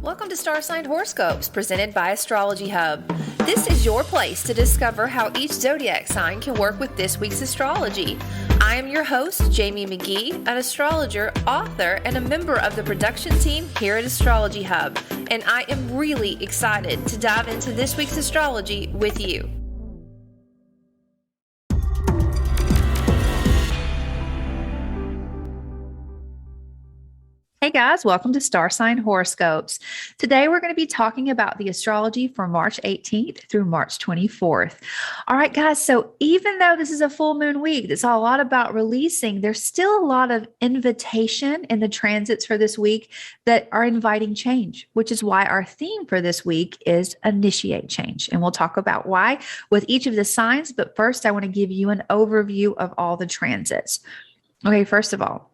Welcome to Star Sign Horoscopes, presented by Astrology Hub. This is your place to discover how each zodiac sign can work with this week's astrology. I am your host, Jamie Magee, an astrologer, author, and a member of the production team here at Astrology Hub, and I am really excited to dive into this week's astrology with you. Hey guys, welcome to Star Sign Horoscopes. Today we're going to be talking about the astrology for March 18th through March 24th. All right, guys, so even though this is a full moon week, it's a lot about releasing, there's still a lot of invitation in the transits for this week that are inviting change, which is why our theme for this week is initiate change. And we'll talk about why with each of the signs. But first, I want to give you an overview of all the transits. Okay, first of all,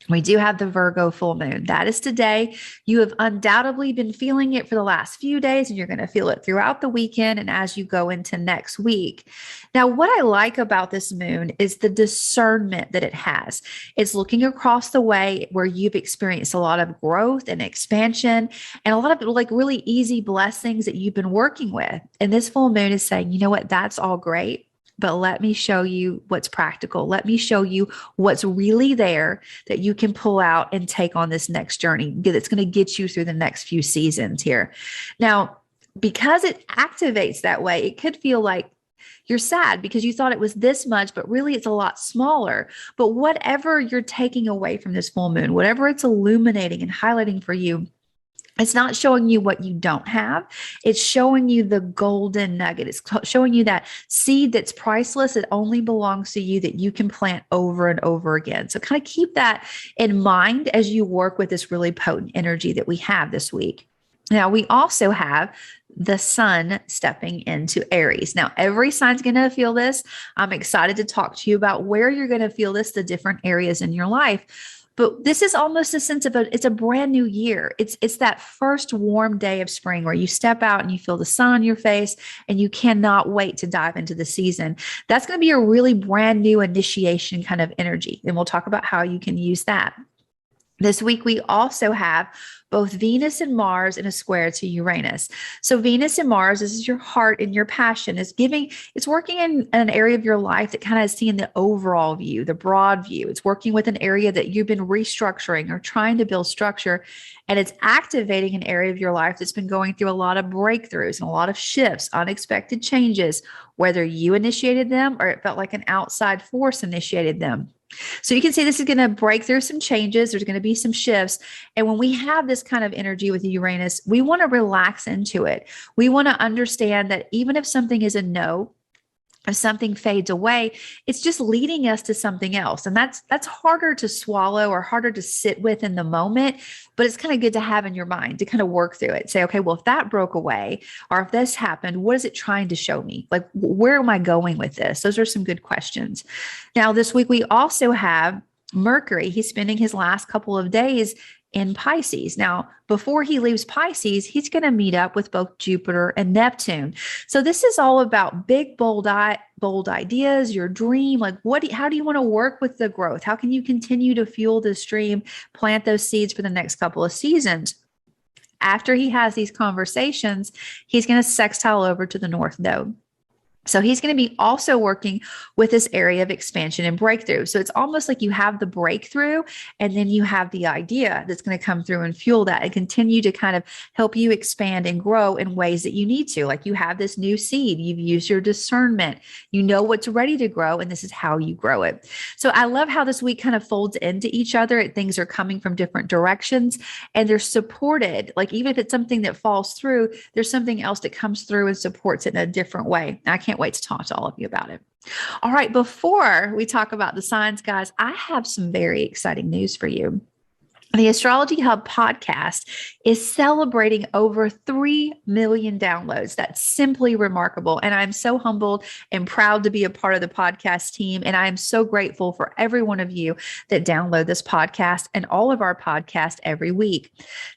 we do have the Virgo full moon. That is today. You have undoubtedly been feeling it for the last few days, and you're going to feel it throughout the weekend and as you go into next week. Now, what I like about this moon is the discernment that it has. It's looking across the way where you've experienced a lot of growth and expansion and a lot of like really easy blessings that you've been working with. And this full moon is saying, you know what, that's all great. But let me show you what's practical. Let me show you what's really there that you can pull out and take on this next journey that's going to get you through the next few seasons here. Now, because it activates that way, it could feel like you're sad because you thought it was this much, but really it's a lot smaller. But whatever you're taking away from this full moon, whatever it's illuminating and highlighting for you, it's not showing you what you don't have. It's showing you the golden nugget. It's showing you that seed that's priceless. It only belongs to you that you can plant over and over again. So kind of keep that in mind as you work with this really potent energy that we have this week. Now, we also have the sun stepping into Aries. Now, every sign's going to feel this. I'm excited to talk to you about where you're going to feel this, the different areas in your life. But this is almost a sense of it's a brand new year. It's that first warm day of spring where you step out and you feel the sun on your face and you cannot wait to dive into the season. That's going to be a really brand new initiation kind of energy. And we'll talk about how you can use that. This week, we also have both Venus and Mars in a square to Uranus. So Venus and Mars, this is your heart and your passion. It's working in an area of your life that kind of is seeing the overall view, the broad view. It's working with an area that you've been restructuring or trying to build structure. And it's activating an area of your life that's been going through a lot of breakthroughs and a lot of shifts, unexpected changes, whether you initiated them or it felt like an outside force initiated them. So you can see this is going to break through some changes. There's going to be some shifts. And when we have this kind of energy with Uranus, we want to relax into it. We want to understand that even if something is a no, if something fades away, it's just leading us to something else. And that's harder to swallow or harder to sit with in the moment, but it's kind of good to have in your mind to kind of work through it. Say, okay, well, if that broke away or if this happened, what is it trying to show me? Like, where am I going with this? Those are some good questions. Now, this week, we also have Mercury. He's spending his last couple of days in Pisces. Now, before he leaves Pisces, he's going to meet up with both Jupiter and Neptune. So this is all about big, bold ideas, your dream. Like how do you want to work with the growth? How can you continue to fuel this dream, plant those seeds for the next couple of seasons? After he has these conversations, he's going to sextile over to the North Node. So he's going to be also working with this area of expansion and breakthrough. So it's almost like you have the breakthrough and then you have the idea that's going to come through and fuel that and continue to kind of help you expand and grow in ways that you need to. Like you have this new seed, you've used your discernment, you know what's ready to grow, and this is how you grow it. So I love how this week kind of folds into each other. Things are coming from different directions and they're supported. Like even if it's something that falls through, there's something else that comes through and supports it in a different way. I can't wait to talk to all of you about it. All right, before we talk about the signs, guys, I have some very exciting news for you. The Astrology Hub podcast is celebrating over 3 million downloads. That's simply remarkable. And I'm so humbled and proud to be a part of the podcast team. And I am so grateful for every one of you that download this podcast and all of our podcasts every week.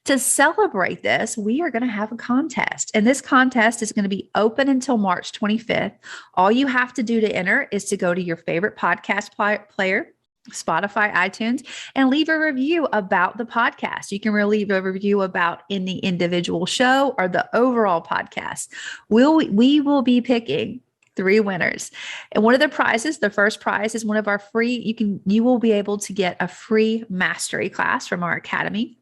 To celebrate this, we are going to have a contest. And this contest is going to be open until March 25th. All you have to do to enter is to go to your favorite podcast player, Spotify, iTunes, and leave a review about the podcast. You can leave a review about any individual show or the overall podcast. We will be picking 3 winners. And one of the prizes, the first prize is one of our free, you will be able to get a free mastery class from our academy.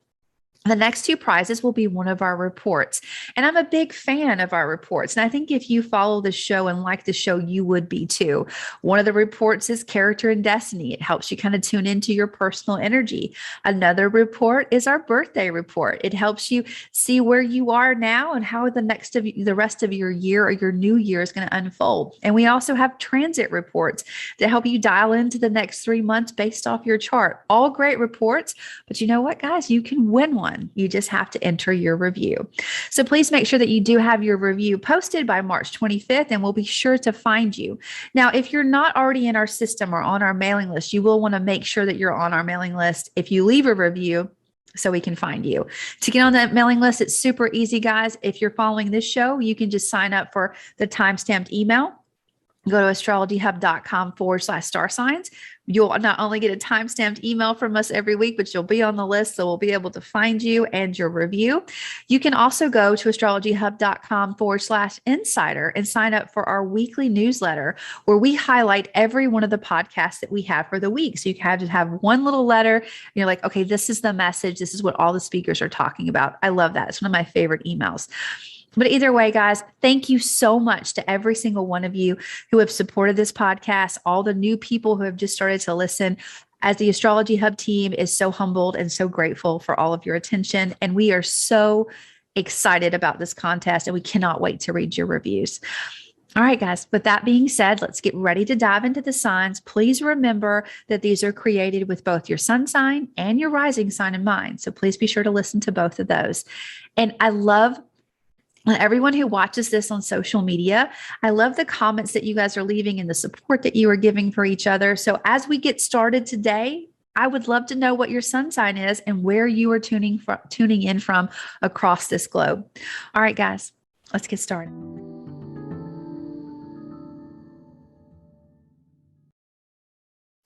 The next 2 prizes will be one of our reports. And I'm a big fan of our reports. And I think if you follow the show and like the show, you would be too. One of the reports is Character and Destiny. It helps you kind of tune into your personal energy. Another report is our birthday report. It helps you see where you are now and how the rest of your year or your new year is going to unfold. And we also have transit reports that help you dial into the next 3 months based off your chart. All great reports. But you know what, guys? You can win one. You just have to enter your review. So please make sure that you do have your review posted by March 25th, and we'll be sure to find you. Now, if you're not already in our system or on our mailing list, you will want to make sure that you're on our mailing list if you leave a review, so we can find you. To get on that mailing list, it's super easy, guys. If you're following this show, you can just sign up for the timestamped email. Go to astrologyhub.com/star signs. You'll not only get a timestamped email from us every week, but you'll be on the list. So we'll be able to find you and your review. You can also go to astrologyhub.com/insider and sign up for our weekly newsletter where we highlight every one of the podcasts that we have for the week. So you can just have one little letter. And you're like, okay, this is the message. This is what all the speakers are talking about. I love that. It's one of my favorite emails. But either way, guys, thank you so much to every single one of you who have supported this podcast, all the new people who have just started to listen. As the Astrology Hub team is so humbled and so grateful for all of your attention. And we are so excited about this contest, and we cannot wait to read your reviews. All right, guys, with that being said, let's get ready to dive into the signs. Please remember that these are created with both your sun sign and your rising sign in mind. So please be sure to listen to both of those. And I love everyone who watches this on social media. I love the comments that you guys are leaving and the support that you are giving for each other. So as we get started today, I would love to know what your sun sign is and where you are tuning in from across this globe. All right, guys, let's get started.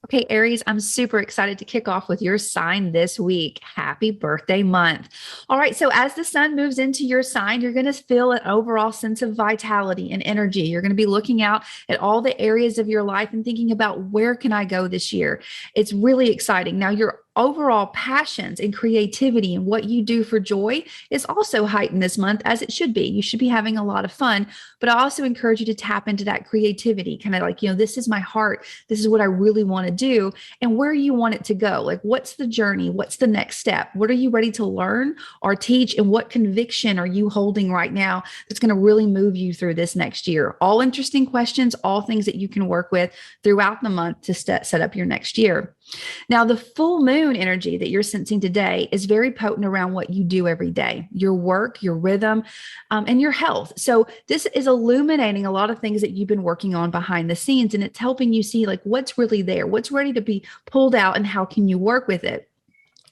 Okay, Aries, I'm super excited to kick off with your sign this week. Happy birthday month. All right, so as the sun moves into your sign, you're going to feel an overall sense of vitality and energy. You're going to be looking out at all the areas of your life and thinking about where can I go this year? It's really exciting. Now, your overall passions and creativity and what you do for joy is also heightened this month, as it should be. You should be having a lot of fun, but I also encourage you to tap into that creativity, kind of like, this is my heart. This is what I really want to do, and where you want it to go. Like, what's the journey? What's the next step? What are you ready to learn or teach? And what conviction are you holding right now that's going to really move you through this next year? All interesting questions, all things that you can work with throughout the month to set up your next year. Now, the full moon energy that you're sensing today is very potent around what you do every day, your work, your rhythm, and your health. So this is illuminating a lot of things that you've been working on behind the scenes, and it's helping you see like what's really there, what's ready to be pulled out, and how can you work with it.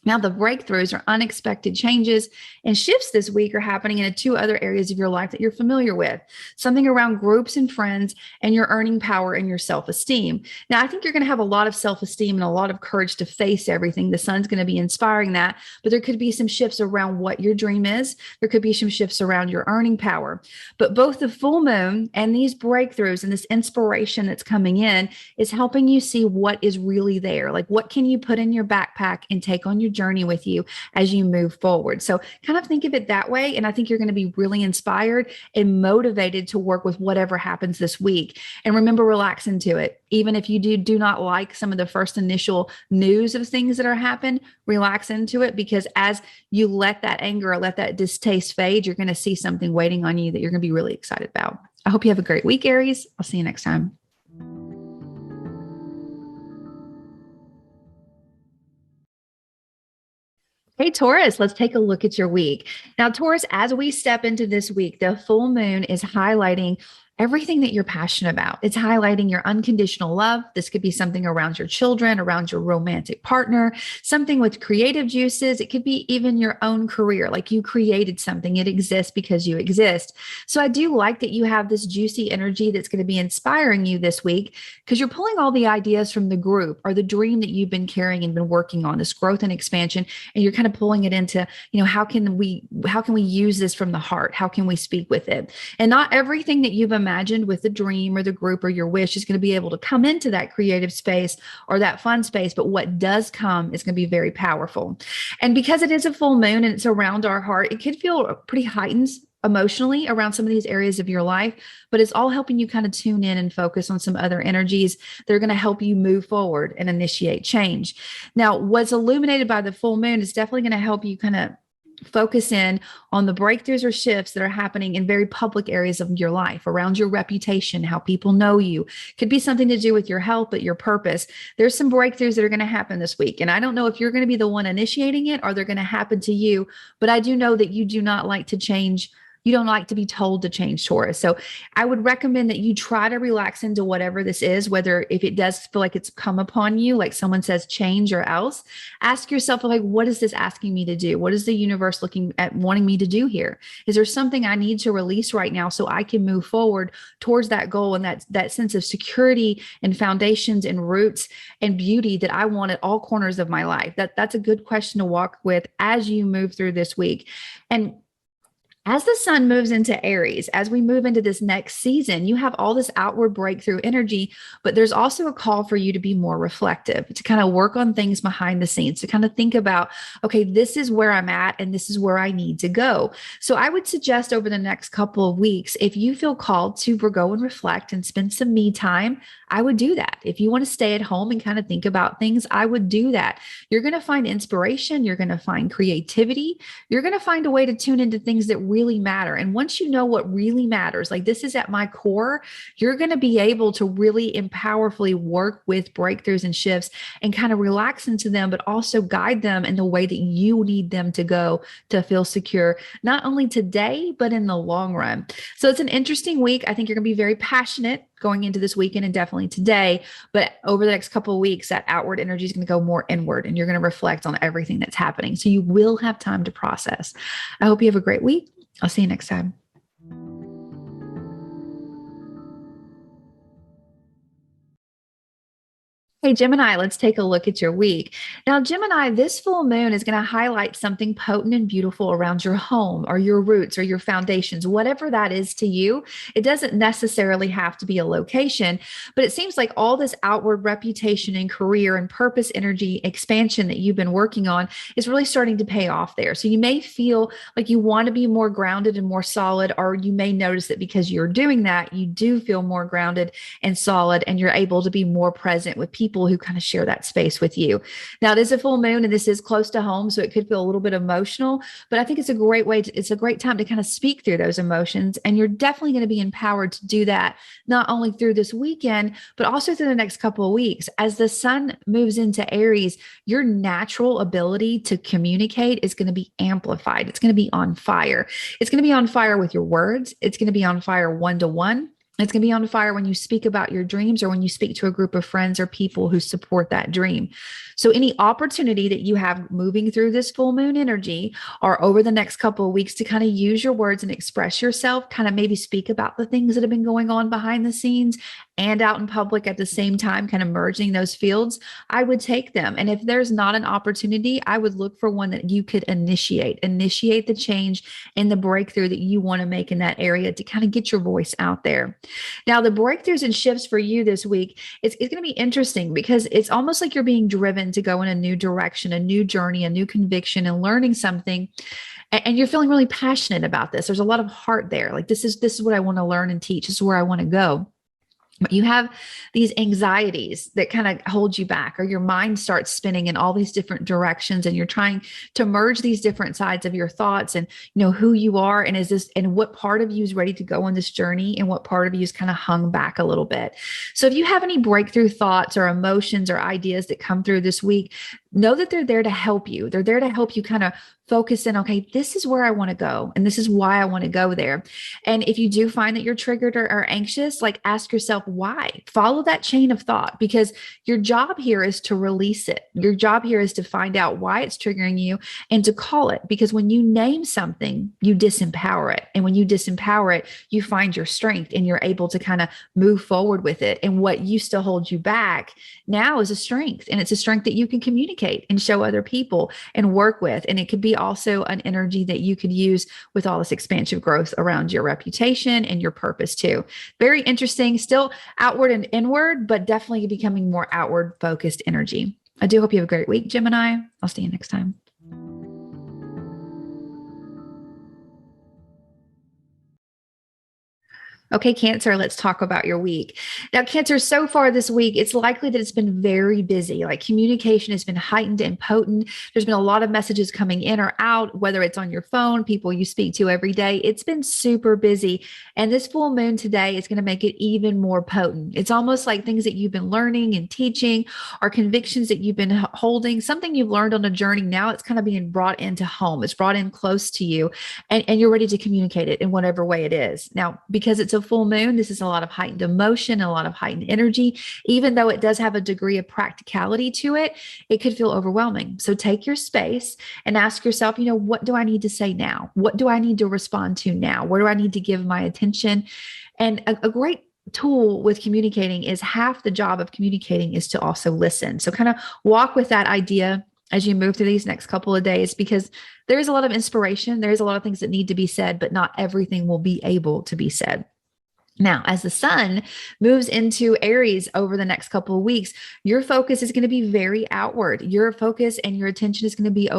Now, the breakthroughs or unexpected changes and shifts this week are happening in 2 other areas of your life that you're familiar with, something around groups and friends and your earning power and your self-esteem. Now, I think you're going to have a lot of self-esteem and a lot of courage to face everything. The sun's going to be inspiring that, but there could be some shifts around what your dream is. There could be some shifts around your earning power, but both the full moon and these breakthroughs and this inspiration that's coming in is helping you see what is really there. Like, what can you put in your backpack and take on your journey with you as you move forward. So kind of think of it that way. And I think you're going to be really inspired and motivated to work with whatever happens this week. And remember, relax into it. Even if you do not like some of the first initial news of things that are happening, relax into it, because as you let that anger or let that distaste fade, you're going to see something waiting on you that you're going to be really excited about. I hope you have a great week, Aries. I'll see you next time. Hey, Taurus, let's take a look at your week. Now, Taurus, as we step into this week, the full moon is highlighting everything that you're passionate about. It's highlighting your unconditional love. This could be something around your children, around your romantic partner, something with creative juices. It could be even your own career, like you created something, it exists because you exist. So I do like that you have this juicy energy that's going to be inspiring you this week because you're pulling all the ideas from the group or the dream that you've been carrying and been working on, this growth and expansion, and you're kind of pulling it into, how can we use this from the heart? How can we speak with it? And not everything that you've imagined with the dream or the group or your wish is going to be able to come into that creative space or that fun space. But what does come is going to be very powerful. And because it is a full moon and it's around our heart, it could feel pretty heightened emotionally around some of these areas of your life, but it's all helping you kind of tune in and focus on some other energies that are going to help you move forward and initiate change. Now, what's illuminated by the full moon is definitely going to help you kind of focus in on the breakthroughs or shifts that are happening in very public areas of your life, around your reputation, how people know you. Could be something to do with your health, but your purpose. There's some breakthroughs that are going to happen this week. And I don't know if you're going to be the one initiating it or they're going to happen to you, but I do know that you do not like to change. You don't like to be told to change, Taurus. So I would recommend that you try to relax into whatever this is, whether if it does feel like it's come upon you, like someone says change or else, ask yourself, like, what is this asking me to do? What is the universe looking at wanting me to do here? Is there something I need to release right now so I can move forward towards that goal and that sense of security and foundations and roots and beauty that I want at all corners of my life? That's a good question to walk with as you move through this week. And as the sun moves into Aries, as we move into this next season, you have all this outward breakthrough energy, but there's also a call for you to be more reflective, to kind of work on things behind the scenes, to kind of think about, okay, this is where I'm at and this is where I need to go. So I would suggest over the next couple of weeks, if you feel called to go and reflect and spend some me time, I would do that. If you want to stay at home and kind of think about things, I would do that. You're going to find inspiration. You're going to find creativity. You're going to find a way to tune into things that really matter. And once you know what really matters, like this is at my core, you're going to be able to really and powerfully work with breakthroughs and shifts and kind of relax into them, but also guide them in the way that you need them to go to feel secure, not only today, but in the long run. So it's an interesting week. I think you're going to be very passionate going into this weekend and definitely today, but over the next couple of weeks, that outward energy is going to go more inward and you're going to reflect on everything that's happening. So you will have time to process. I hope you have a great week. I'll see you next time. Hey, Gemini, let's take a look at your week. Now, Gemini, this full moon is going to highlight something potent and beautiful around your home or your roots or your foundations, whatever that is to you. It doesn't necessarily have to be a location, but it seems like all this outward reputation and career and purpose energy expansion that you've been working on is really starting to pay off there. So you may feel like you want to be more grounded and more solid, or you may notice that because you're doing that, you do feel more grounded and solid, and you're able to be more present with people who kind of share that space with you. Now, it is a full moon and this is close to home, so it could feel a little bit emotional, but I think it's a great it's a great time to kind of speak through those emotions. And you're definitely going to be empowered to do that, not only through this weekend, but also through the next couple of weeks. As the sun moves into Aries, your natural ability to communicate is going to be amplified. It's going to be on fire. It's going to be on fire with your words. It's going to be on fire one-to-one. It's going to be on fire when you speak about your dreams or when you speak to a group of friends or people who support that dream. So any opportunity that you have moving through this full moon energy or over the next couple of weeks to kind of use your words and express yourself, kind of maybe speak about the things that have been going on behind the scenes and out in public at the same time, kind of merging those fields, I would take them. And if there's not an opportunity, I would look for one that you could initiate the change and the breakthrough that you want to make in that area to kind of get your voice out there. Now, the breakthroughs and shifts for you this week, it's going to be interesting because it's almost like you're being driven to go in a new direction, a new journey, a new conviction, and learning something. And you're feeling really passionate about this. There's a lot of heart there. Like this is what I want to learn and teach. This is where I want to go. But you have these anxieties that kind of hold you back, or your mind starts spinning in all these different directions, and you're trying to merge these different sides of your thoughts and who you are, and is this, and what part of you is ready to go on this journey, and what part of you is kind of hung back a little bit. So if you have any breakthrough thoughts or emotions or ideas that come through this week, know that they're there to help you. They're there to help you kind of focus in, okay, this is where I want to go, and this is why I want to go there. And if you do find that you're triggered or anxious, like, ask yourself why. Follow that chain of thought, because your job here is to release it. Your job here is to find out why it's triggering you and to call it. Because when you name something, you disempower it. And when you disempower it, you find your strength and you're able to kind of move forward with it. And what used to hold you back now is a strength. And it's a strength that you can communicate and show other people and work with. And it could be also an energy that you could use with all this expansive growth around your reputation and your purpose too. Very interesting, still outward and inward, but definitely becoming more outward focused energy. I do hope you have a great week, Gemini. I'll see you next time. Okay, Cancer, let's talk about your week. Now, Cancer, so far this week, it's likely that it's been very busy. Like, communication has been heightened and potent. There's been a lot of messages coming in or out, whether it's on your phone, people you speak to every day. It's been super busy. And this full moon today is going to make it even more potent. It's almost like things that you've been learning and teaching, or convictions that you've been holding, something you've learned on a journey. Now it's kind of being brought into home. It's brought in close to you, and you're ready to communicate it in whatever way it is. Now, because it's a full moon, this is a lot of heightened emotion, a lot of heightened energy. Even though it does have a degree of practicality to it, it could feel overwhelming. So take your space and ask yourself, what do I need to say now? What do I need to respond to now? Where do I need to give my attention? And a great tool with communicating is, half the job of communicating is to also listen. So kind of walk with that idea as you move through these next couple of days, because there's a lot of inspiration. There's a lot of things that need to be said, but not everything will be able to be said. Now, as the sun moves into Aries over the next couple of weeks, your focus is going to be very outward. Your focus and your attention is going to be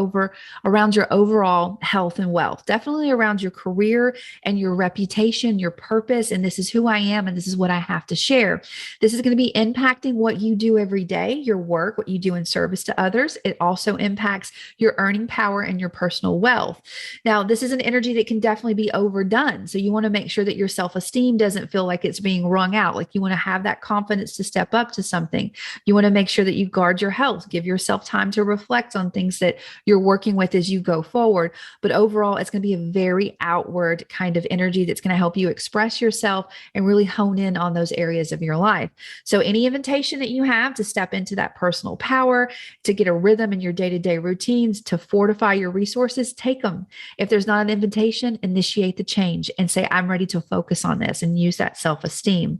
around your overall health and wealth, definitely around your career and your reputation, your purpose. And this is who I am, and this is what I have to share. This is going to be impacting what you do every day, your work, what you do in service to others. It also impacts your earning power and your personal wealth. Now, this is an energy that can definitely be overdone. So you want to make sure that your self-esteem doesn't feel like it's being wrung out. Like, you want to have that confidence to step up to something. You want to make sure that you guard your health, give yourself time to reflect on things that you're working with as you go forward. But overall, it's going to be a very outward kind of energy that's going to help you express yourself and really hone in on those areas of your life. So any invitation that you have to step into that personal power, to get a rhythm in your day-to-day routines, to fortify your resources, take them. If there's not an invitation, initiate the change and say, I'm ready to focus on this, and use that self-esteem.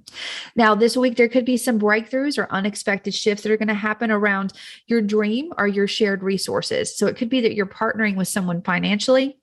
Now, this week, there could be some breakthroughs or unexpected shifts that are going to happen around your dream or your shared resources. So it could be that you're partnering with someone financially,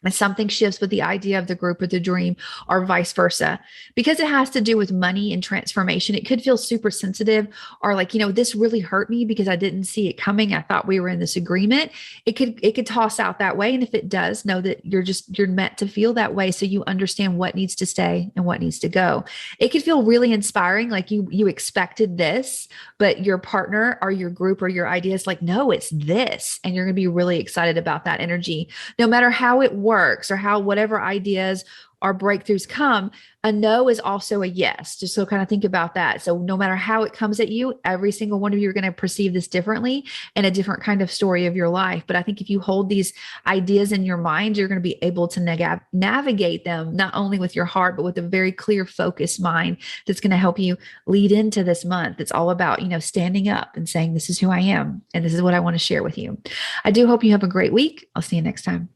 and something shifts with the idea of the group or the dream, or vice versa. Because it has to do with money and transformation, it could feel super sensitive, or like, this really hurt me because I didn't see it coming. I thought we were in this agreement. It could toss out that way. And if it does, know that you're meant to feel that way, so you understand what needs to stay and what needs to go. It could feel really inspiring, like you expected this, but your partner or your group or your idea is like, no, it's this. And you're going to be really excited about that energy. No matter how it works, or how whatever ideas or breakthroughs come, a no is also a yes. Just so kind of think about that. So no matter how it comes at you, every single one of you are going to perceive this differently and a different kind of story of your life. But I think if you hold these ideas in your mind, you're going to be able to navigate them, not only with your heart, but with a very clear, focused mind that's going to help you lead into this month. It's all about, standing up and saying, this is who I am, and this is what I want to share with you. I do hope you have a great week. I'll see you next time.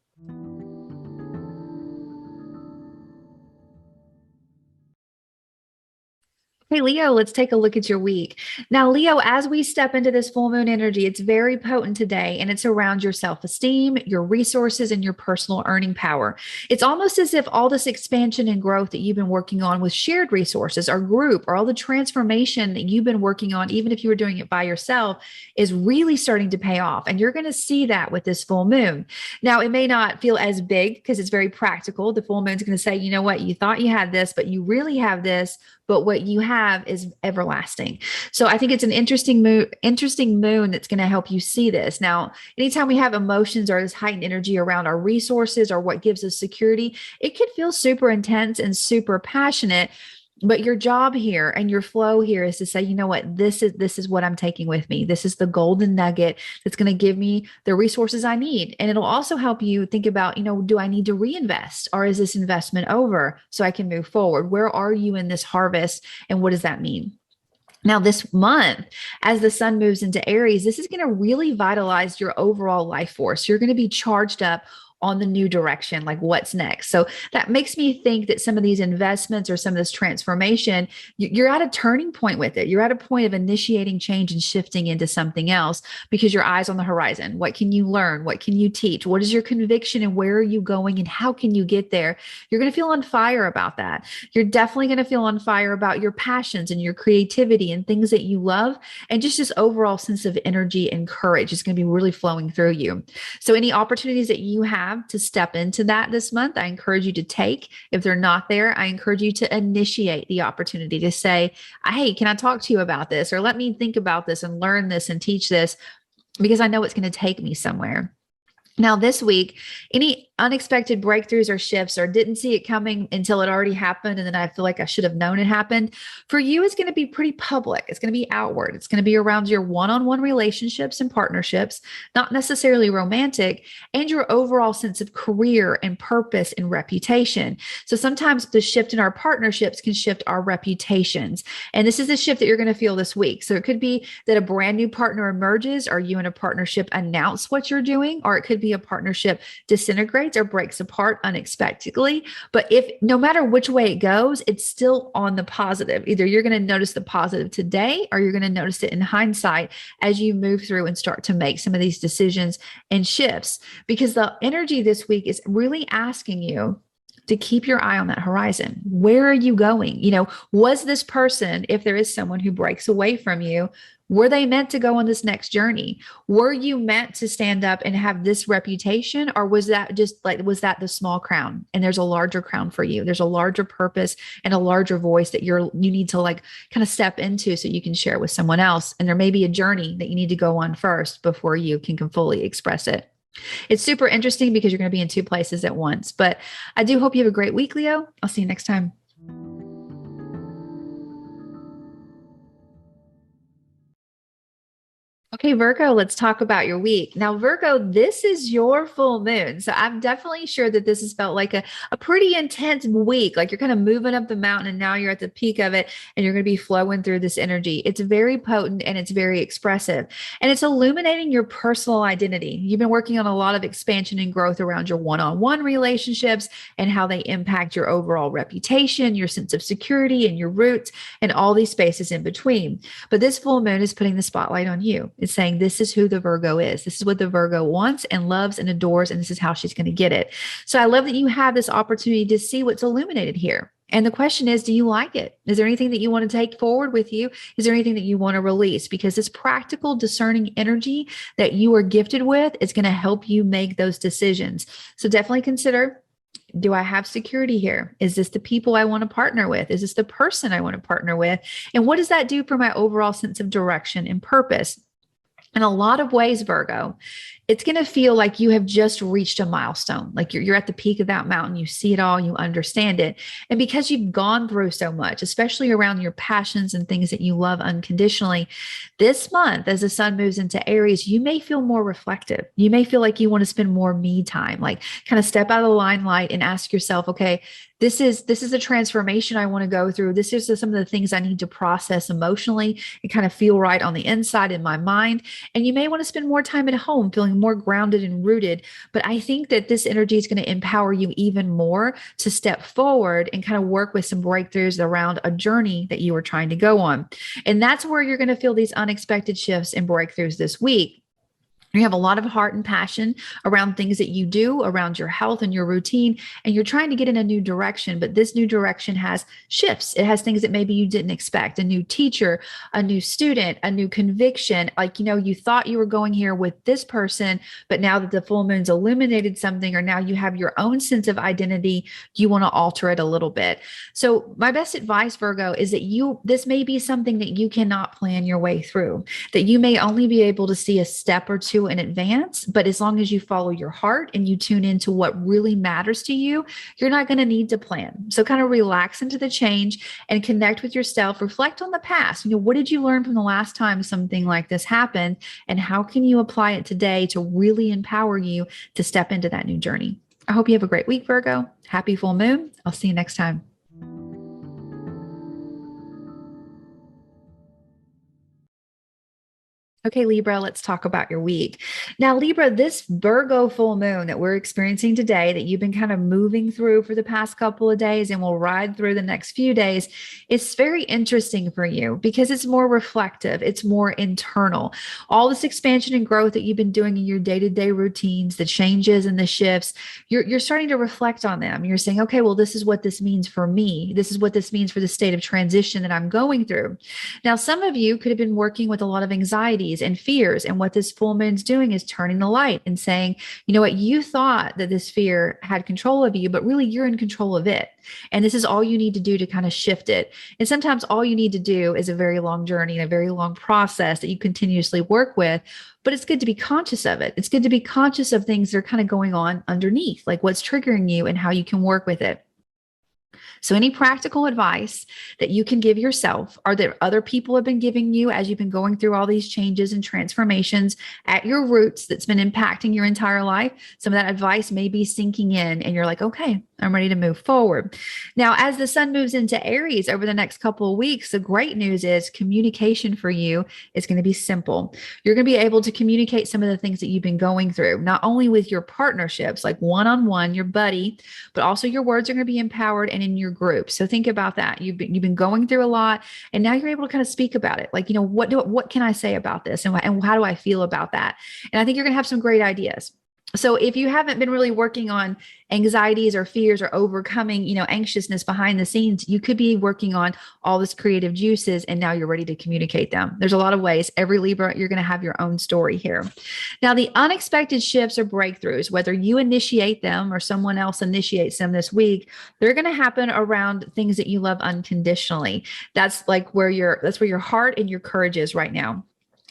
Hey, Leo, let's take a look at your week. Now, Leo, as we step into this full moon energy, it's very potent today, and it's around your self-esteem, your resources, and your personal earning power. It's almost as if all this expansion and growth that you've been working on with shared resources or group, or all the transformation that you've been working on, even if you were doing it by yourself, is really starting to pay off. And you're going to see that with this full moon. Now, it may not feel as big because it's very practical. The full moon is going to say, you know what, you thought you had this, but you really have this. But what you have have is everlasting. So I think it's an interesting moon that's going to help you see this. Now, anytime we have emotions or this heightened energy around our resources or what gives us security, it could feel super intense and super passionate. But your job here and your flow here is to say, you know what, this is what I'm taking with me. This is the golden nugget that's going to give me the resources I need. And it'll also help you think about, do I need to reinvest, or is this investment over so I can move forward? Where are you in this harvest, and what does that mean? Now, this month, as the sun moves into Aries, this is going to really vitalize your overall life force. You're going to be charged up on the new direction, like what's next. So that makes me think that some of these investments or some of this transformation, you're at a turning point with it. You're at a point of initiating change and shifting into something else because your eyes on the horizon. What can you learn? What can you teach? What is your conviction, and where are you going, and how can you get there? You're going to feel on fire about that. You're definitely going to feel on fire about your passions and your creativity and things that you love. And just this overall sense of energy and courage is going to be really flowing through you. So any opportunities that you have to step into that this month, I encourage you to take. If they're not there, I encourage you to initiate the opportunity to say, hey, can I talk to you about this? Or let me think about this and learn this and teach this, because I know it's going to take me somewhere. Now, this week, any unexpected breakthroughs or shifts, or didn't see it coming until it already happened, and then I feel like I should have known it happened, for you is going to be pretty public. It's going to be outward. It's going to be around your one-on-one relationships and partnerships, not necessarily romantic, and your overall sense of career and purpose and reputation. So sometimes the shift in our partnerships can shift our reputations. And this is the shift that you're going to feel this week. So it could be that a brand new partner emerges, or you in a partnership announce what you're doing, or it could be a partnership disintegrates or breaks apart unexpectedly. But no matter which way it goes, it's still on the positive. Either you're going to notice the positive today, or you're going to notice it in hindsight as you move through and start to make some of these decisions and shifts, because the energy this week is really asking you to keep your eye on that horizon. Where are you going? Was this person, if there is someone who breaks away from you, were they meant to go on this next journey? Were you meant to stand up and have this reputation? Or was that the small crown? And there's a larger crown for you. There's a larger purpose and a larger voice that you need to kind of step into so you can share it with someone else. And there may be a journey that you need to go on first before you can fully express it. It's super interesting because you're going to be in two places at once. But I do hope you have a great week, Leo. I'll see you next time. Okay, Virgo, let's talk about your week. Now, Virgo, this is your full moon. So I'm definitely sure that this has felt like a pretty intense week. Like you're kind of moving up the mountain and now you're at the peak of it and you're going to be flowing through this energy. It's very potent and it's very expressive, and it's illuminating your personal identity. You've been working on a lot of expansion and growth around your one-on-one relationships and how they impact your overall reputation, your sense of security, and your roots, and all these spaces in between. But this full moon is putting the spotlight on you. It's saying this is who the Virgo is. This is what the Virgo wants and loves and adores, and this is how she's going to get it. So I love that you have this opportunity to see what's illuminated here. And the question is, do you like it? Is there anything that you want to take forward with you? Is there anything that you want to release? Because this practical, discerning energy that you are gifted with is going to help you make those decisions. So definitely consider, do I have security here? Is this the people I want to partner with? Is this the person I want to partner with? And what does that do for my overall sense of direction and purpose? In a lot of ways, Virgo, it's going to feel like you have just reached a milestone. Like you're at the peak of that mountain. You see it all, you understand it. And because you've gone through so much, especially around your passions and things that you love unconditionally, this month, as the sun moves into Aries, you may feel more reflective. You may feel like you want to spend more me time, like kind of step out of the limelight and ask yourself, okay, this is a transformation I want to go through. This is some of the things I need to process emotionally and kind of feel right on the inside in my mind. And you may want to spend more time at home feeling more grounded and rooted. But I think that this energy is going to empower you even more to step forward and kind of work with some breakthroughs around a journey that you were trying to go on. And that's where you're going to feel these unexpected shifts and breakthroughs this week. You have a lot of heart and passion around things that you do, around your health and your routine, and you're trying to get in a new direction. But this new direction has shifts. It has things that maybe you didn't expect: a new teacher, a new student, a new conviction. Like, you thought you were going here with this person, but now that the full moon's illuminated something, or now you have your own sense of identity, you want to alter it a little bit. So, my best advice, Virgo, is that this may be something that you cannot plan your way through, that you may only be able to see a step or two in advance, but as long as you follow your heart and you tune into what really matters to you, you're not going to need to plan. So kind of relax into the change and connect with yourself, reflect on the past. What did you learn from the last time something like this happened? And how can you apply it today to really empower you to step into that new journey? I hope you have a great week, Virgo. Happy full moon. I'll see you next time. Okay, Libra, let's talk about your week. Now, Libra, this Virgo full moon that we're experiencing today, that you've been kind of moving through for the past couple of days and will ride through the next few days, it's very interesting for you because it's more reflective, it's more internal. All this expansion and growth that you've been doing in your day-to-day routines, the changes and the shifts, you're starting to reflect on them. You're saying, okay, well, this is what this means for me. This is what this means for the state of transition that I'm going through. Now, some of you could have been working with a lot of anxieties and fears. And what this full moon's doing is turning the light and saying, you know what, you thought that this fear had control of you, but really you're in control of it. And this is all you need to do to kind of shift it. And sometimes all you need to do is a very long journey and a very long process that you continuously work with. But it's good to be conscious of it. It's good to be conscious of things that are kind of going on underneath, like what's triggering you and how you can work with it. So, any practical advice that you can give yourself or that other people have been giving you as you've been going through all these changes and transformations at your roots that's been impacting your entire life, some of that advice may be sinking in and you're like, okay, I'm ready to move forward. Now, as the sun moves into Aries over the next couple of weeks, the great news is communication for you is going to be simple. You're going to be able to communicate some of the things that you've been going through, not only with your partnerships, like one-on-one, your buddy, but also your words are going to be empowered and in your group. So think about that. You've been going through a lot, and now you're able to kind of speak about it. Like, what can I say about this, and how do I feel about that? And I think you're going to have some great ideas. So if you haven't been really working on anxieties or fears or overcoming, anxiousness behind the scenes, you could be working on all this creative juices and now you're ready to communicate them. There's a lot of ways. Every Libra, you're going to have your own story here. Now, the unexpected shifts or breakthroughs, whether you initiate them or someone else initiates them this week, they're going to happen around things that you love unconditionally. That's where your heart and your courage is right now.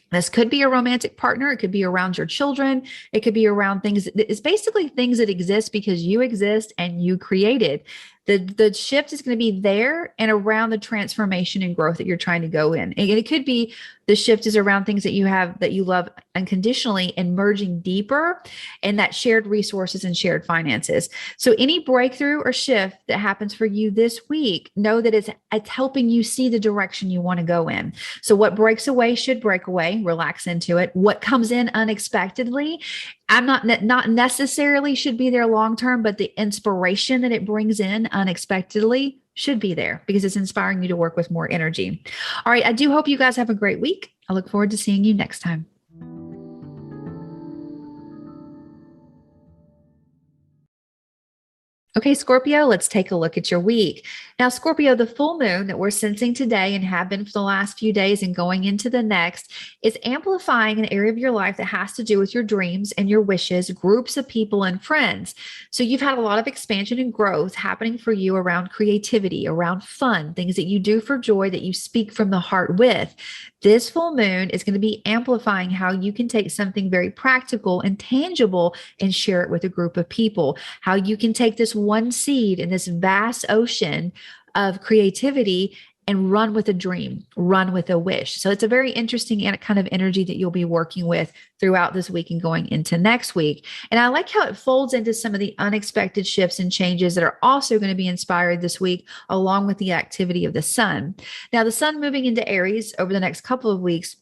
This could be a romantic partner. It could be around your children. It could be around things. It's basically things that exist because you exist and you created. The shift is going to be there and around the transformation and growth that you're trying to go in. And it could be the shift is around things that you have that you love unconditionally and merging deeper and that shared resources and shared finances. So any breakthrough or shift that happens for you this week, know that it's helping you see the direction you want to go in. So what breaks away should break away, relax into it. What comes in unexpectedly, I'm not necessarily should be there long term, but the inspiration that it brings in unexpectedly should be there because it's inspiring you to work with more energy. All right. I do hope you guys have a great week. I look forward to seeing you next time. Okay, Scorpio, let's take a look at your week. Now, Scorpio, the full moon that we're sensing today and have been for the last few days and going into the next is amplifying an area of your life that has to do with your dreams and your wishes, groups of people and friends. So you've had a lot of expansion and growth happening for you around creativity, around fun, things that you do for joy that you speak from the heart with. This full moon is going to be amplifying how you can take something very practical and tangible and share it with a group of people. How you can take this one seed in this vast ocean of creativity and run with a dream, run with a wish. So it's a very interesting kind of energy that you'll be working with throughout this week and going into next week. And I like how it folds into some of the unexpected shifts and changes that are also going to be inspired this week, along with the activity of the sun. Now, the sun moving into Aries over the next couple of weeks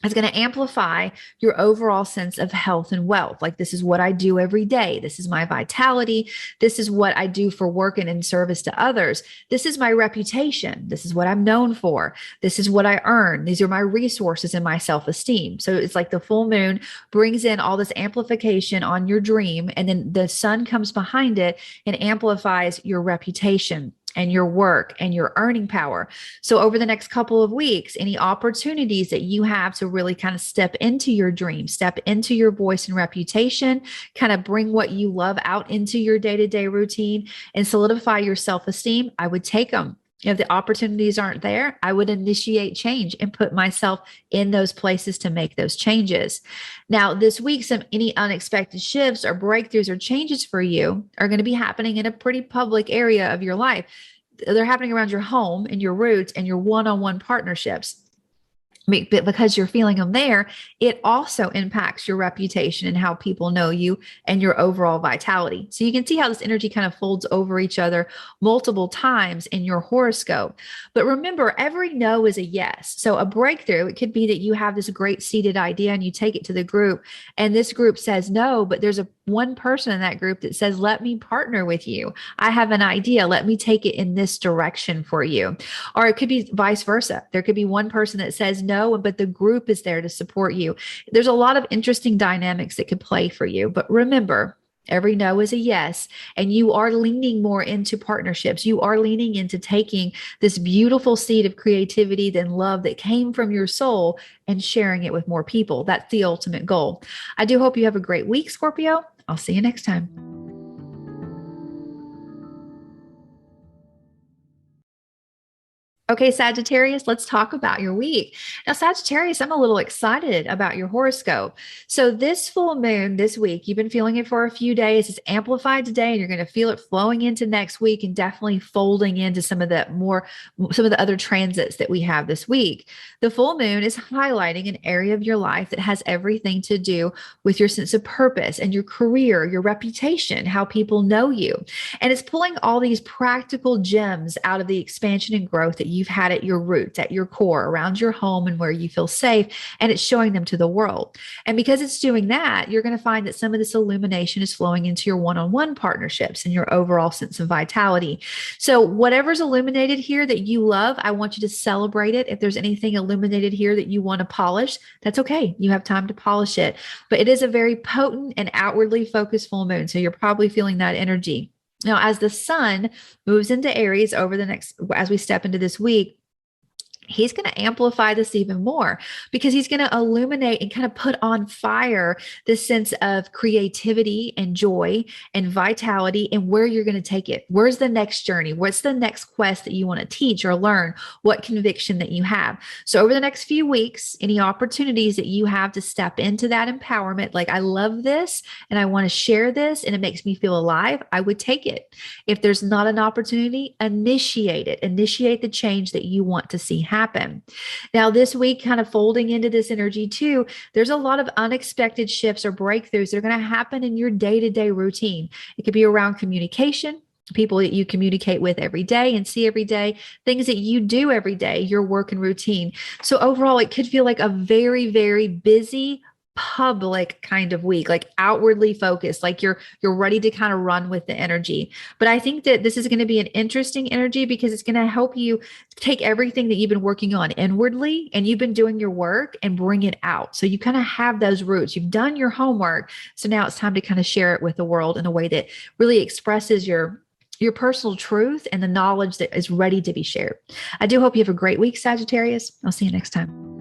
It's going to amplify your overall sense of health and wealth. Like, this is what I do every day. This is my vitality. This is what I do for work and in service to others. This is my reputation. This is what I'm known for. This is what I earn. These are my resources and my self-esteem. So it's like the full moon brings in all this amplification on your dream, and then the sun comes behind it and amplifies your reputation and your work and your earning power. So over the next couple of weeks, any opportunities that you have to really kind of step into your dream, step into your voice and reputation, kind of bring what you love out into your day-to-day routine and solidify your self-esteem, I would take them. If the opportunities aren't there, I would initiate change and put myself in those places to make those changes. Now, this week, any unexpected shifts or breakthroughs or changes for you are going to be happening in a pretty public area of your life. They're happening around your home and your roots and your one-on-one partnerships. But because you're feeling them there, it also impacts your reputation and how people know you and your overall vitality. So you can see how this energy kind of folds over each other multiple times in your horoscope. But remember, every no is a yes. So a breakthrough, it could be that you have this great seated idea and you take it to the group, and this group says no, but there's one person in that group that says, let me partner with you. I have an idea. Let me take it in this direction for you. Or it could be vice versa. There could be one person that says no, but the group is there to support you. There's a lot of interesting dynamics that could play for you. But remember, every no is a yes, and you are leaning more into partnerships. You are leaning into taking this beautiful seed of creativity and love that came from your soul and sharing it with more people. That's the ultimate goal. I do hope you have a great week, Scorpio. I'll see you next time. Okay, Sagittarius, let's talk about your week. Now, Sagittarius, I'm a little excited about your horoscope. So this full moon this week, you've been feeling it for a few days. It's amplified today, and you're going to feel it flowing into next week and definitely folding into some of the other transits that we have this week. The full moon is highlighting an area of your life that has everything to do with your sense of purpose and your career, your reputation, how people know you. And it's pulling all these practical gems out of the expansion and growth that you've had at your roots, at your core, around your home and where you feel safe, and it's showing them to the world. And because it's doing that, you're going to find that some of this illumination is flowing into your one-on-one partnerships and your overall sense of vitality. So whatever's illuminated here that you love, I want you to celebrate it. If there's anything illuminated here that you want to polish, that's okay. You have time to polish it. But it is a very potent and outwardly focused full moon. So you're probably feeling that energy. Now, as the sun moves into Aries as we step into this week, he's going to amplify this even more because he's going to illuminate and kind of put on fire this sense of creativity and joy and vitality and where you're going to take it. Where's the next journey? What's the next quest that you want to teach or learn? What conviction that you have? So over the next few weeks, any opportunities that you have to step into that empowerment, like I love this and I want to share this and it makes me feel alive, I would take it. If there's not an opportunity, initiate it. Initiate the change that you want to see happen. Now, this week, kind of folding into this energy too, there's a lot of unexpected shifts or breakthroughs that are going to happen in your day-to-day routine. It could be around communication, people that you communicate with every day and see every day, things that you do every day, your work and routine. So overall, it could feel like a very, very busy public kind of week, like outwardly focused, like you're ready to kind of run with the energy. But I think that this is going to be an interesting energy because it's going to help you take everything that you've been working on inwardly and you've been doing your work and bring it out. So you kind of have those roots. You've done your homework. So now it's time to kind of share it with the world in a way that really expresses your personal truth and the knowledge that is ready to be shared. I do hope you have a great week, Sagittarius. I'll see you next time.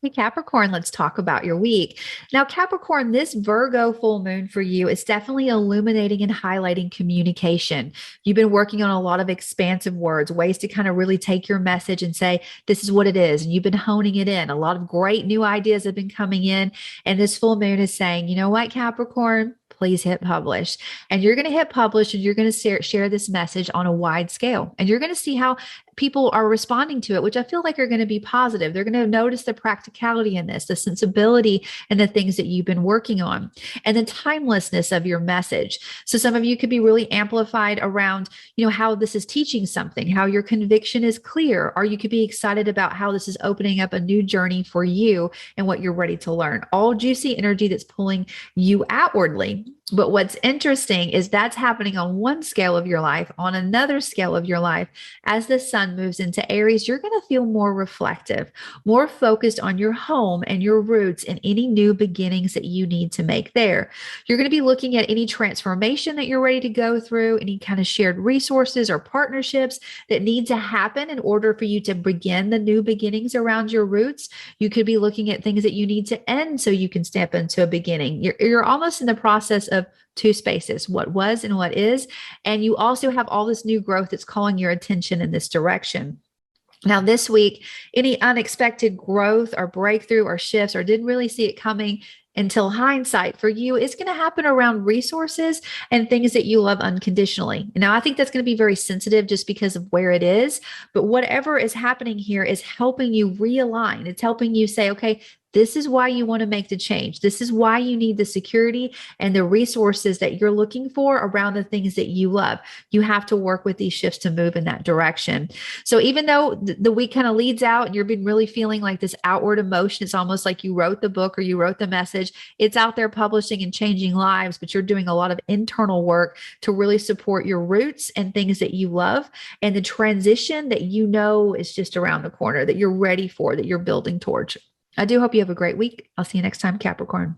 Hey, Capricorn, let's talk about your week. Now, Capricorn, this Virgo full moon for you is definitely illuminating and highlighting communication. You've been working on a lot of expansive words, ways to kind of really take your message and say, this is what it is. And you've been honing it in. A lot of great new ideas have been coming in. And this full moon is saying, you know what, Capricorn? Please hit publish. And you're going to hit publish and you're going to share this message on a wide scale. And you're going to see how people are responding to it, which I feel like are going to be positive. They're going to notice the practicality in this, the sensibility and the things that you've been working on, and the timelessness of your message. So some of you could be really amplified around, how this is teaching something, how your conviction is clear, or you could be excited about how this is opening up a new journey for you and what you're ready to learn. All juicy energy that's pulling you outwardly. But what's interesting is that's happening on one scale of your life. On another scale of your life, as the sun moves into Aries, you're going to feel more reflective, more focused on your home and your roots and any new beginnings that you need to make there. You're going to be looking at any transformation that you're ready to go through, any kind of shared resources or partnerships that need to happen in order for you to begin the new beginnings around your roots. You could be looking at things that you need to end so you can step into a beginning. You're almost in the process of two spaces, what was and what is. And you also have all this new growth that's calling your attention in this direction. Now, this week, any unexpected growth or breakthrough or shifts or didn't really see it coming until hindsight for you is going to happen around resources and things that you love unconditionally. Now, I think that's going to be very sensitive just because of where it is, but whatever is happening here is helping you realign. It's helping you say, okay, this is why you want to make the change. This is why you need the security and the resources that you're looking for around the things that you love. You have to work with these shifts to move in that direction. So even though the week kind of leads out and you've been really feeling like this outward emotion, it's almost like you wrote the book or you wrote the message. It's out there publishing and changing lives, but you're doing a lot of internal work to really support your roots and things that you love and the transition that you know is just around the corner, that you're ready for, that you're building towards. I do hope you have a great week. I'll see you next time, Capricorn.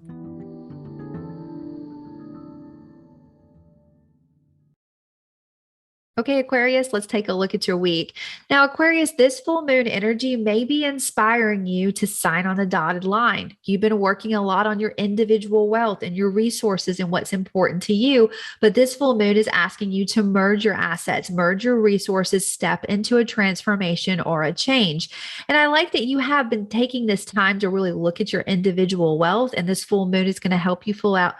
Okay, Aquarius, let's take a look at your week. Now, Aquarius, this full moon energy may be inspiring you to sign on the dotted line. You've been working a lot on your individual wealth and your resources and what's important to you, but this full moon is asking you to merge your assets, merge your resources, step into a transformation or a change. And I like that you have been taking this time to really look at your individual wealth, and this full moon is going to help you pull out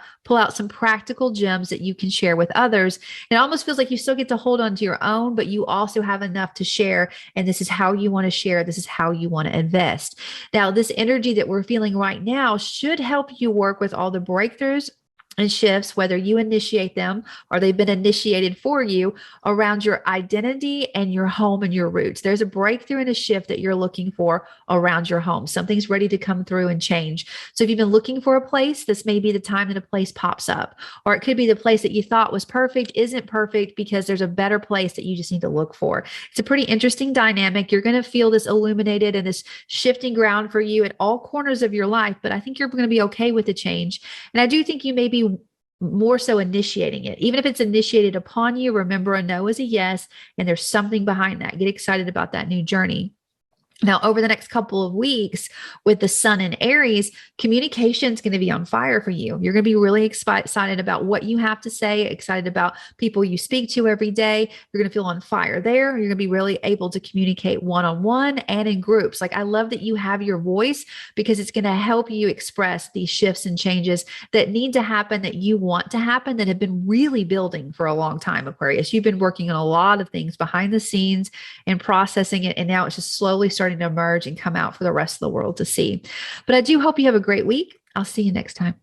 some practical gems that you can share with others. It almost feels like you still get to hold on to your own, but you also have enough to share. And this is how you want to share. This is how you want to invest. Now, this energy that we're feeling right now should help you work with all the breakthroughs and shifts, whether you initiate them or they've been initiated for you around your identity and your home and your roots. There's a breakthrough and a shift that you're looking for around your home. Something's ready to come through and change. So if you've been looking for a place, this may be the time that a place pops up, or it could be the place that you thought was perfect isn't perfect because there's a better place that you just need to look for. It's a pretty interesting dynamic. You're going to feel this illuminated and this shifting ground for you at all corners of your life, but I think you're going to be okay with the change. And I do think you may be more so initiating it. Even if it's initiated upon you, remember a no is a yes, and there's something behind that. Get excited about that new journey. Now, over the next couple of weeks with the sun in Aries, communication is going to be on fire for you. You're going to be really excited about what you have to say, excited about people you speak to every day. You're going to feel on fire there. You're going to be really able to communicate one-on-one and in groups. Like, I love that you have your voice because it's going to help you express these shifts and changes that need to happen, that you want to happen, that have been really building for a long time, Aquarius. You've been working on a lot of things behind the scenes and processing it, and now it's just slowly starting to emerge and come out for the rest of the world to see. But I do hope you have a great week. I'll see you next time.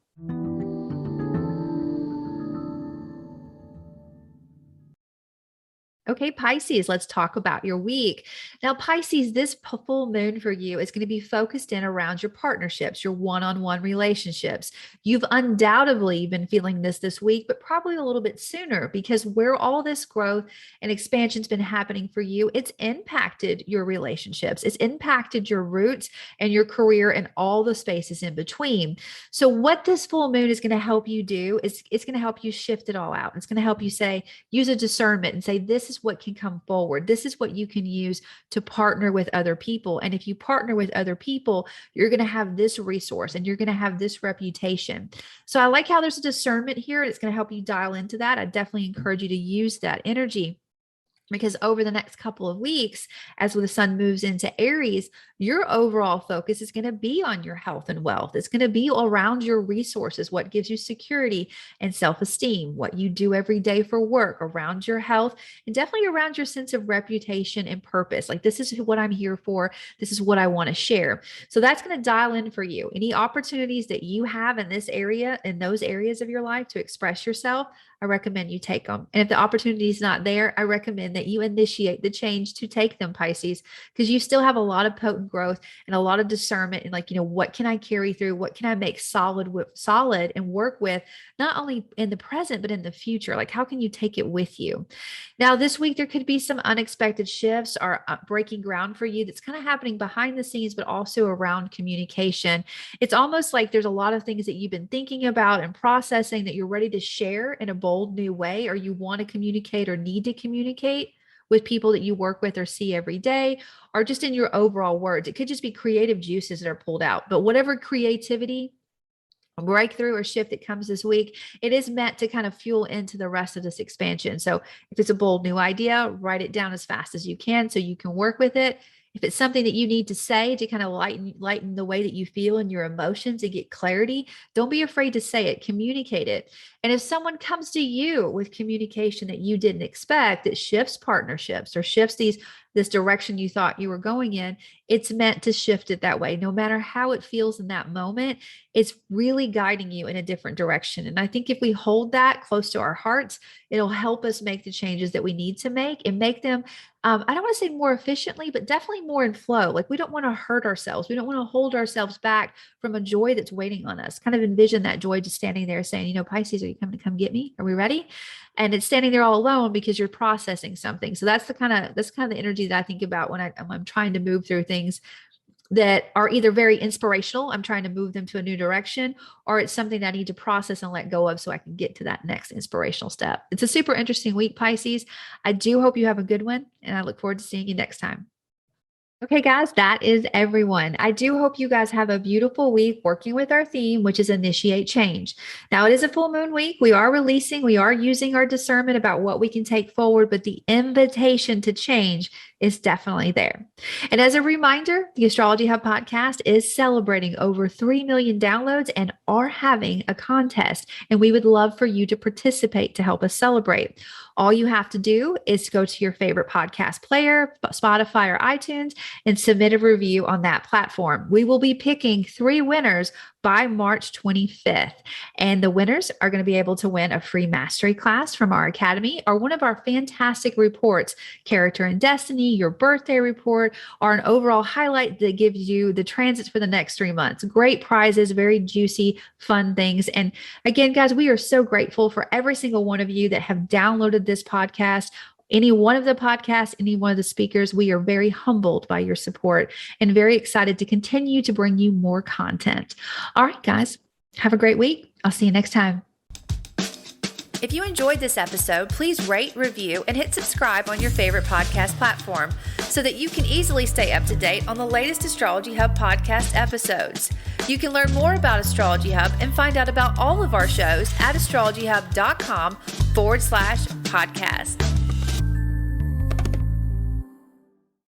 Okay, Pisces, let's talk about your week. Now, Pisces, this full moon for you is going to be focused in around your partnerships, your one-on-one relationships. You've undoubtedly been feeling this week, but probably a little bit sooner, because where all this growth and expansion's been happening for you, it's impacted your relationships. It's impacted your roots and your career and all the spaces in between. So what this full moon is going to help you do is it's going to help you shift it all out. It's going to help you use a discernment and say, this is what can come forward. This is what you can use to partner with other people. And if you partner with other people, you're going to have this resource and you're going to have this reputation. So I like how there's a discernment here. It's going to help you dial into that. I definitely encourage you to use that energy. Because over the next couple of weeks, as the sun moves into Aries, your overall focus is going to be on your health and wealth. It's going to be around your resources, what gives you security and self-esteem, what you do every day for work, around your health, and definitely around your sense of reputation and purpose. Like, this is what I'm here for. This is what I want to share. So that's going to dial in for you. Any opportunities that you have in this area, in those areas of your life to express yourself, I recommend you take them. And if the opportunity is not there, I recommend that you initiate the change to take them, Pisces, because you still have a lot of potent growth and a lot of discernment. And like, what can I carry through? What can I make solid and work with, not only in the present, but in the future? Like, how can you take it with you? Now, this week, there could be some unexpected shifts or breaking ground for you that's kind of happening behind the scenes, but also around communication. It's almost like there's a lot of things that you've been thinking about and processing that you're ready to share in a bold new way, or you want to communicate or need to communicate with people that you work with or see every day, or just in your overall words. It could just be creative juices that are pulled out. But whatever creativity, breakthrough, or shift that comes this week, it is meant to kind of fuel into the rest of this expansion. So if it's a bold new idea, write it down as fast as you can so you can work with it. If it's something that you need to say to kind of lighten the way that you feel and your emotions and get clarity, don't be afraid to say it, communicate it. And if someone comes to you with communication that you didn't expect, that shifts partnerships or shifts this direction you thought you were going in, it's meant to shift it that way. No matter how it feels in that moment, it's really guiding you in a different direction. And I think if we hold that close to our hearts, it'll help us make the changes that we need to make and make them, I don't want to say more efficiently, but definitely more in flow. Like, we don't want to hurt ourselves. We don't want to hold ourselves back from a joy that's waiting on us. Kind of envision that joy just standing there saying, Pisces, are you coming to come get me? Are we ready? And it's standing there all alone because you're processing something. So that's the kind of the energy that I think about when I'm trying to move through things that are either very inspirational, I'm trying to move them to a new direction, or it's something that I need to process and let go of so I can get to that next inspirational step. It's a super interesting week, Pisces. I do hope you have a good one, and I look forward to seeing you next time. Okay, guys, that is everyone. I do hope you guys have a beautiful week working with our theme, which is initiate change. Now, it is a full moon week. We are using our discernment about what we can take forward, but the invitation to change is definitely there. And as a reminder, the Astrology Hub podcast is celebrating over 3 million downloads and are having a contest. And we would love for you to participate to help us celebrate. All you have to do is go to your favorite podcast player, Spotify or iTunes, and submit a review on that platform. We will be picking 3 winners by March 25th. And the winners are going to be able to win a free mastery class from our academy, or one of our fantastic reports, Character and Destiny, your birthday report, or an overall highlight that gives you the transits for the next 3 months. Great prizes, very juicy, fun things. And again, guys, we are so grateful for every single one of you that have downloaded this podcast. Any one of the podcasts, any one of the speakers, we are very humbled by your support and very excited to continue to bring you more content. All right, guys, have a great week. I'll see you next time. If you enjoyed this episode, please rate, review, and hit subscribe on your favorite podcast platform so that you can easily stay up to date on the latest Astrology Hub podcast episodes. You can learn more about Astrology Hub and find out about all of our shows at astrologyhub.com/podcast.